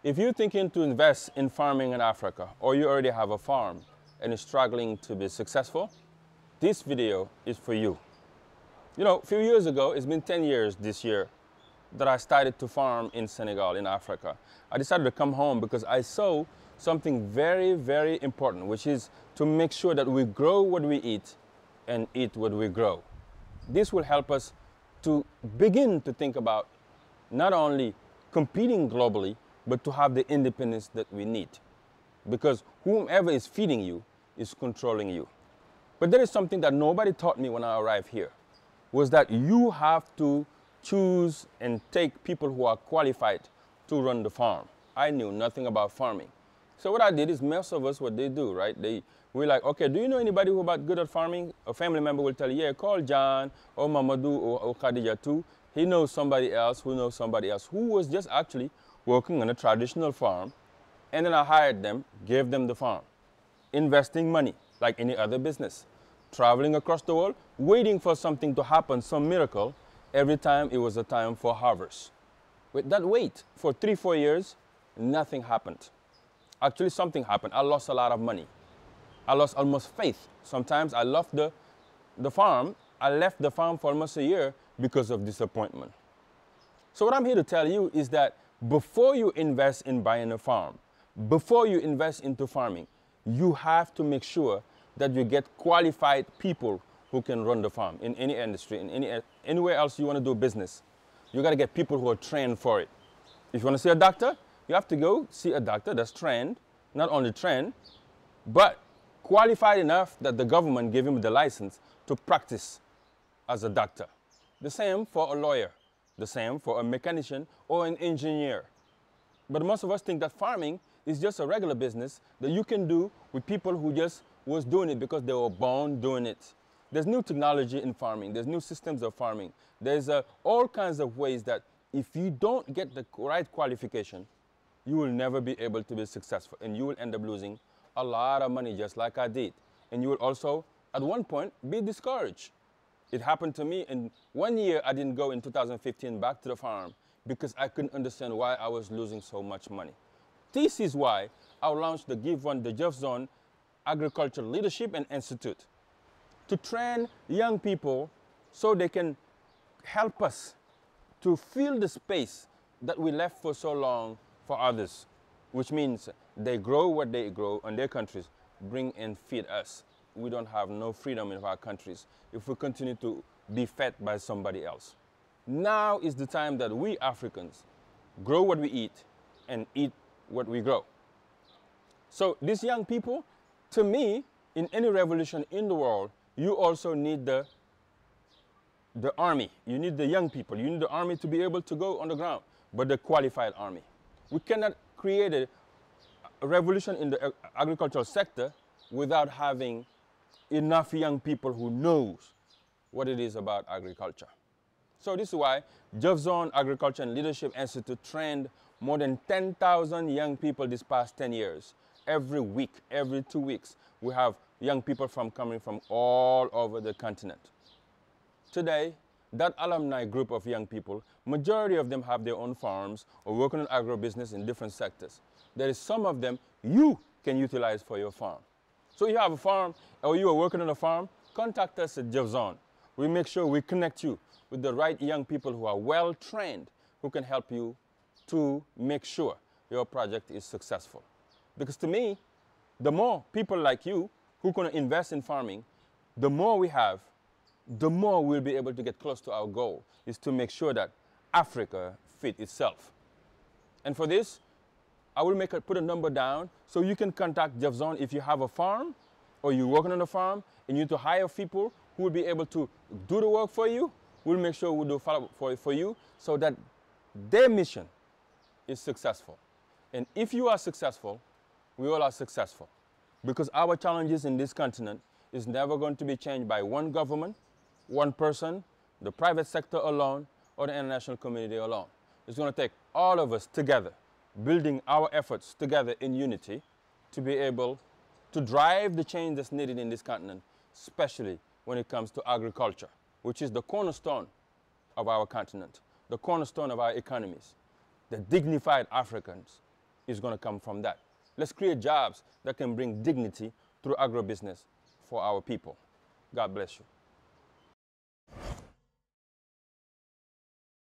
If you're thinking to invest in farming in Africa, or you already have a farm and are struggling to be successful, this video is for you. You know, a few years ago, it's been 10 years this year that I started to farm in Senegal, in Africa. I decided to come home because I saw something very, very important, which is to make sure that we grow what we eat and eat what we grow. This will help us to begin to think about not only competing globally, but to have the independence that we need. Because whomever is feeding you is controlling you. But there is something that nobody taught me when I arrived here, was that you have to choose and take people who are qualified to run the farm. I knew nothing about farming. So what I did is most of us, what they do, right? We're like, okay, do you know anybody who about good at farming? A family member will tell you, yeah, call John or Mamadou or Khadija too. He knows somebody else who knows somebody else who was just actually working on a traditional farm. And then I hired them, gave them the farm, investing money like any other business, traveling across the world, waiting for something to happen, some miracle, every time it was a time for harvest. With that wait for 3-4 years, nothing happened. Actually, something happened. I lost a lot of money. I lost almost faith. Sometimes I left the farm. I left the farm for almost a year because of disappointment. So what I'm here to tell you is that before you invest in buying a farm, before you invest into farming, you have to make sure that you get qualified people who can run the farm in any industry, in anywhere else you want to do business. You got to get people who are trained for it. If you want to see a doctor, you have to go see a doctor that's trained, not only trained, but qualified enough that the government gave him the license to practice as a doctor. The same for a lawyer, the same for a mechanician or an engineer. But most of us think that farming is just a regular business that you can do with people who just was doing it because they were born doing it. There's new technology in farming. There's new systems of farming. There's all kinds of ways that if you don't get the right qualification, you will never be able to be successful, and you will end up losing a lot of money just like I did. And you will also, at one point, be discouraged. It happened to me in 1 year. I didn't go in 2015 back to the farm because I couldn't understand why I was losing so much money. This is why I launched the GiveOne, the Jeff Zone Agriculture Leadership and Institute, to train young people so they can help us to fill the space that we left for so long for others, which means they grow what they grow in their countries, bring and feed us. We don't have no freedom in our countries if we continue to be fed by somebody else. Now is the time that we Africans grow what we eat and eat what we grow. So these young people, to me, in any revolution in the world, you also need the army. You need the young people. You need the army to be able to go on the ground, but the qualified army. We cannot create a revolution in the agricultural sector without having enough young people who knows what it is about agriculture. So this is why Jeff Zone Agriculture and Leadership Institute trained more than 10,000 young people this past 10 years. Every week, every 2 weeks, we have young people coming from all over the continent. Today, that alumni group of young people, majority of them have their own farms or working on agribusiness in different sectors. There is some of them you can utilize for your farm. So you have a farm or you are working on a farm, contact us at Jeff Zone. We make sure we connect you with the right young people who are well trained, who can help you to make sure your project is successful. Because to me, the more people like you who can invest in farming, the more we have, the more we'll be able to get close to our goal, is to make sure that Africa feeds itself. And for this, I will put a number down so you can contact Jeff Zone if you have a farm or you're working on a farm and you need to hire people who will be able to do the work for you. We'll make sure we'll do follow-up for you so that their mission is successful. And if you are successful, we all are successful. Because our challenges in this continent is never going to be changed by one government, one person, the private sector alone, or the international community alone. It's going to take all of us together, building our efforts together in unity to be able to drive the change that's needed in this continent, especially when it comes to agriculture, which is the cornerstone of our continent, the cornerstone of our economies. The dignified Africans is going to come from that. Let's create jobs that can bring dignity through agribusiness for our people. God bless you.